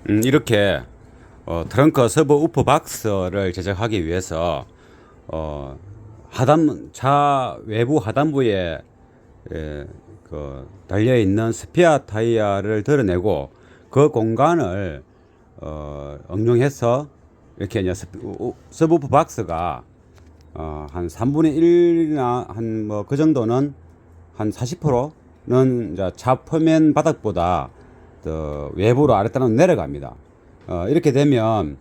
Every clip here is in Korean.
이렇게 트렁크 서브 우프 박스를 제작하기 위해서 차 외부 하단부에 달려 있는 스피어 타이어를 드러내고 그 공간을 응용해서 이렇게 이제 서브 우프 박스가 한 3분의 1이나 한 뭐 그 정도는 한 40%는 이제 차 표면 바닥보다 더 외부로 아래따라 내려갑니다. 이렇게 되면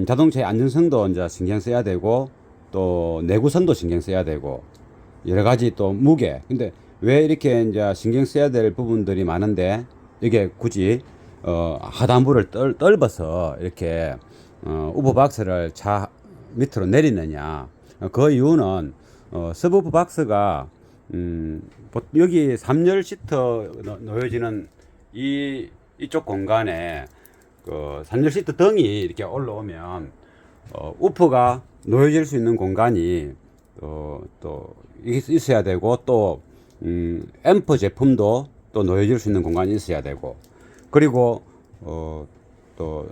자동차의 안전성도 이제 신경 써야 되고 또 내구성도 신경 써야 되고 여러 가지 또 무게. 근데 왜 이렇게 이제 신경 써야 될 부분들이 많은데 이게 굳이 하단부를 떫어서 이렇게 우퍼박스를 차 밑으로 내리느냐. 그 이유는 서브우프 박스가 여기 3열 시트 놓여지는 이쪽 공간에 그 3열 시트 등이 이렇게 올라오면 우프가 놓여질 수 있는 공간이 또 있어야 되고 또 앰프 제품도 또 놓여질 수 있는 공간이 있어야 되고 그리고 또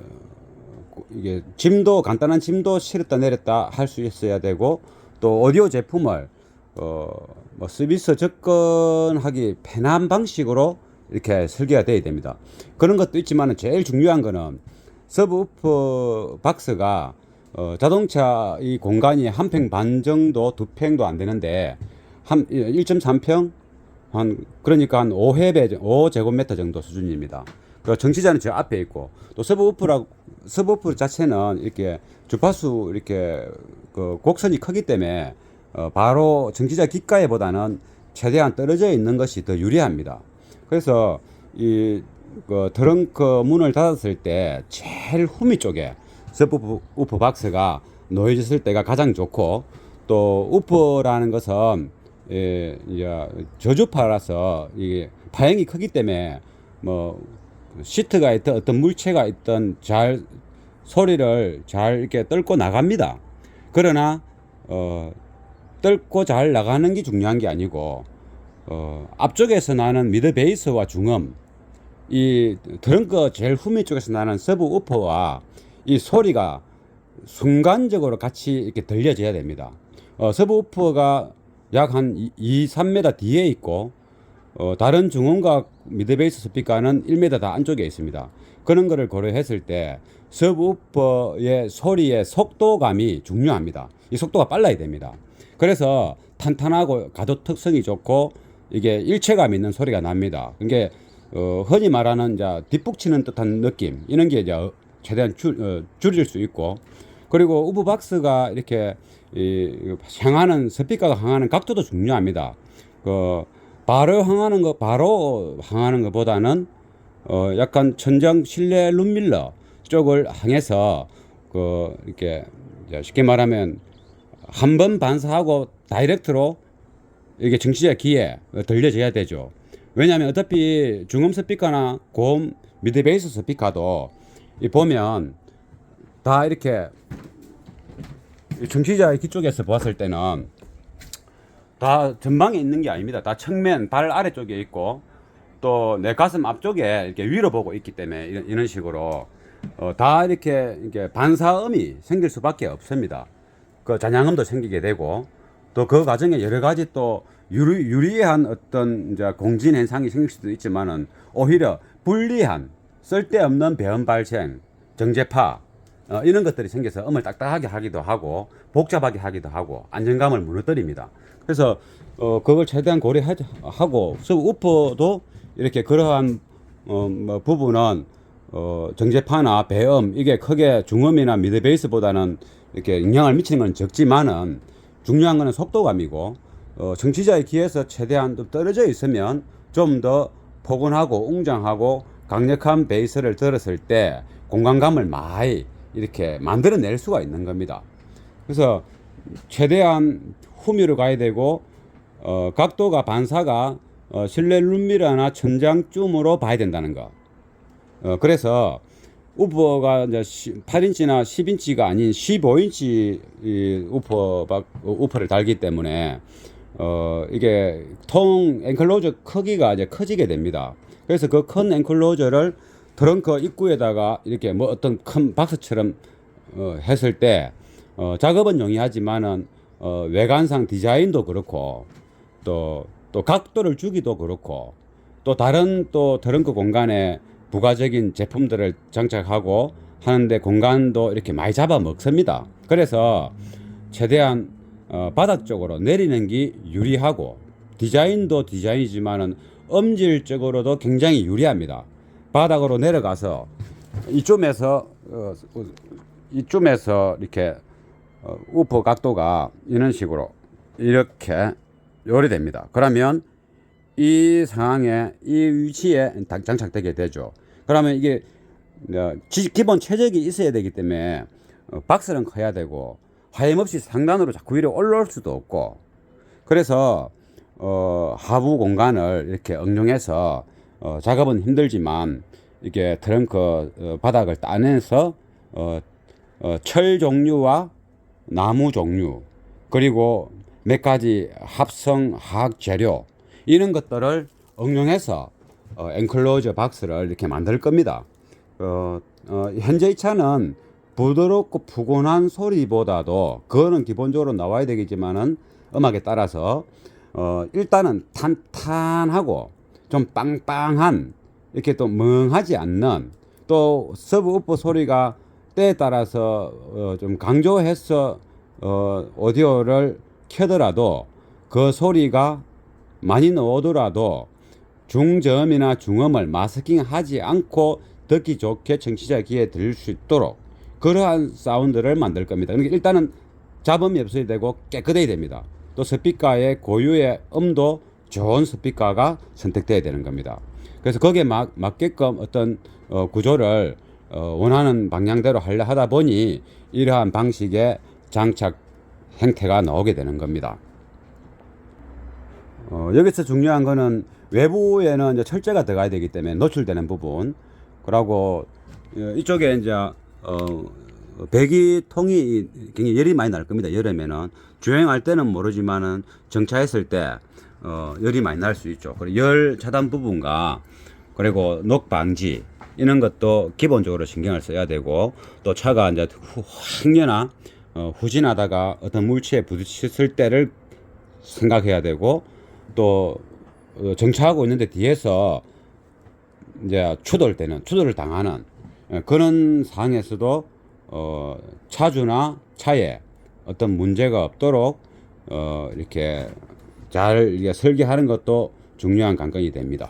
이게 짐도 간단한 짐도 실었다 내렸다 할 수 있어야 되고 또 오디오 제품을 뭐 서비스 접근하기 편한 방식으로 이렇게 설계가 되어야 됩니다. 그런 것도 있지만 제일 중요한 거는 서브우프 박스가 자동차 이 공간이 한 평 반 정도 두 평도 안 되는데 한 1.3평 그러니까 한 5제곱미터 정도 수준입니다. 그 정치자는 저 앞에 있고 또 서브우프 자체는 이렇게 주파수 이렇게 그 곡선이 크기 때문에 바로 정치자 귓가에보다는 최대한 떨어져 있는 것이 더 유리합니다. 그래서 그 트렁크 문을 닫았을 때 제일 후미 쪽에 서브우프 박스가 놓여졌을 때가 가장 좋고 또 우프라는 것은 이제 저주파라서 이게 파형이 크기 때문에 뭐 시트가 있든 어떤 물체가 있든 소리를 잘 이렇게 뚫고 나갑니다. 그러나 뚫고 잘 나가는 게 중요한 게 아니고 앞쪽에서 나는 미드 베이스와 중음 이 트렁크 제일 후미 쪽에서 나는 서브 우퍼와 이 소리가 순간적으로 같이 이렇게 들려져야 됩니다. 서브 우퍼가 약 한 3m 뒤에 있고 다른 중음과 미드베이스 스피커는 1m 다 안쪽에 있습니다. 그런 거를 고려했을 때 서브우퍼의 소리의 속도감이 중요합니다. 이 속도가 빨라야 됩니다. 그래서 탄탄하고 가도 특성이 좋고 이게 일체감 있는 소리가 납니다. 이게 흔히 말하는 이제 뒷북치는 듯한 느낌 이런 게 이제 최대한 줄일 수 있고 그리고 우프박스가 이렇게 향하는 스피커가 향하는 각도도 중요합니다. 바로 향하는 것보다는 약간 천장 실내 룸밀러 쪽을 향해서 이렇게 쉽게 말하면 한 번 반사하고 다이렉트로 이게 정치자 귀에 들려져야 되죠. 왜냐하면 어차피 중음 스피커나 고음 미드 베이스 스피커도 보면 다 이렇게 정치자의 귀 쪽에서 보았을 때는 다 전방에 있는 게 아닙니다. 다 측면, 발 아래쪽에 있고 또 내 가슴 앞쪽에 이렇게 위로 보고 있기 때문에 이런 식으로 다 이렇게 반사음이 생길 수밖에 없습니다. 그 잔향음도 생기게 되고 또 그 과정에 여러 가지 또 유리한 어떤 이제 공진 현상이 생길 수도 있지만은 오히려 불리한 쓸데없는 배음 발생, 정제파 이런 것들이 생겨서 음을 딱딱하게 하기도 하고 복잡하게 하기도 하고 안정감을 무너뜨립니다. 그래서 그걸 최대한 고려하고 서브우퍼도 이렇게 그러한 뭐 부분은 정제파나 배음 이게 크게 중음이나 미드 베이스보다는 이렇게 영향을 미치는 건 적지만은 중요한 거는 속도감이고 정치자의 귀에서 최대한 좀 떨어져 있으면 좀 더 포근하고 웅장하고 강력한 베이스를 들었을 때 공간감을 많이 이렇게 만들어낼 수가 있는 겁니다. 그래서 최대한 후미로 가야 되고 각도가 반사가 실내 룸미러나 천장쯤으로 봐야 된다는 거. 그래서 우퍼가 이제 8인치나 10인치가 아닌 15인치 우퍼를 달기 때문에 이게 통 앵클로저 크기가 이제 커지게 됩니다. 그래서 그 큰 앵클로저를 트렁크 입구에다가 이렇게 뭐 어떤 큰 박스처럼 했을 때 작업은 용이하지만은 외관상 디자인도 그렇고 또 각도를 주기도 그렇고 또 다른 또 트렁크 공간에 부가적인 제품들을 장착하고 하는데 공간도 이렇게 많이 잡아먹습니다. 그래서 최대한 바닥 쪽으로 내리는 게 유리하고 디자인도 디자인이지만은 음질적으로도 굉장히 유리합니다. 바닥으로 내려가서 이쯤에서 이렇게 우퍼 각도가 이런 식으로 이렇게 요리됩니다. 그러면 이 상황에 이 위치에 장착되게 되죠. 그러면 이게 기본 최적이 있어야 되기 때문에 박스는 커야 되고 하염없이 상단으로 자꾸 위로 올라올 수도 없고, 그래서 하부 공간을 이렇게 응용해서 작업은 힘들지만 이게 트렁크 바닥을 따내서 철 종류와 나무 종류 그리고 몇 가지 합성 화학 재료 이런 것들을 응용해서 엔클로저 박스를 이렇게 만들 겁니다. 현재 이 차는 부드럽고 푸근한 소리보다도 그거는 기본적으로 나와야 되겠지만은 음악에 따라서 일단은 탄탄하고 좀 빵빵한 이렇게 또 멍하지 않는 또 서브우퍼 소리가 때에 따라서 좀 강조해서 오디오를 켜더라도 그 소리가 많이 나오더라도 중저음이나 중음을 마스킹하지 않고 듣기 좋게 청취자 귀에 들릴 수 있도록 그러한 사운드를 만들 겁니다. 그러니까 일단은 잡음이 없어야 되고 깨끗해야 됩니다. 또 스피커의 고유의 음도 좋은 스피커가 선택돼야 되는 겁니다. 그래서 거기에 맞게끔 어떤 구조를 원하는 방향대로 하려 하다 보니 이러한 방식의 장착 형태가 나오게 되는 겁니다. 여기서 중요한 거는 외부에는 이제 철제가 들어가야 되기 때문에 노출되는 부분, 그리고 이쪽에 이제 배기통이 굉장히 열이 많이 날 겁니다. 여름에는 주행할 때는 모르지만은 정차했을 때 열이 많이 날 수 있죠. 그리고 열 차단 부분과 그리고 녹 방지 이런 것도 기본적으로 신경을 써야 되고, 또 차가 이제 혹여나 후진하다가 어떤 물체에 부딪혔을 때를 생각해야 되고, 또 정차하고 있는데 뒤에서 이제 추돌을 당하는 그런 상황에서도 차주나 차에 어떤 문제가 없도록 이렇게 잘 설계하는 것도 중요한 관건이 됩니다.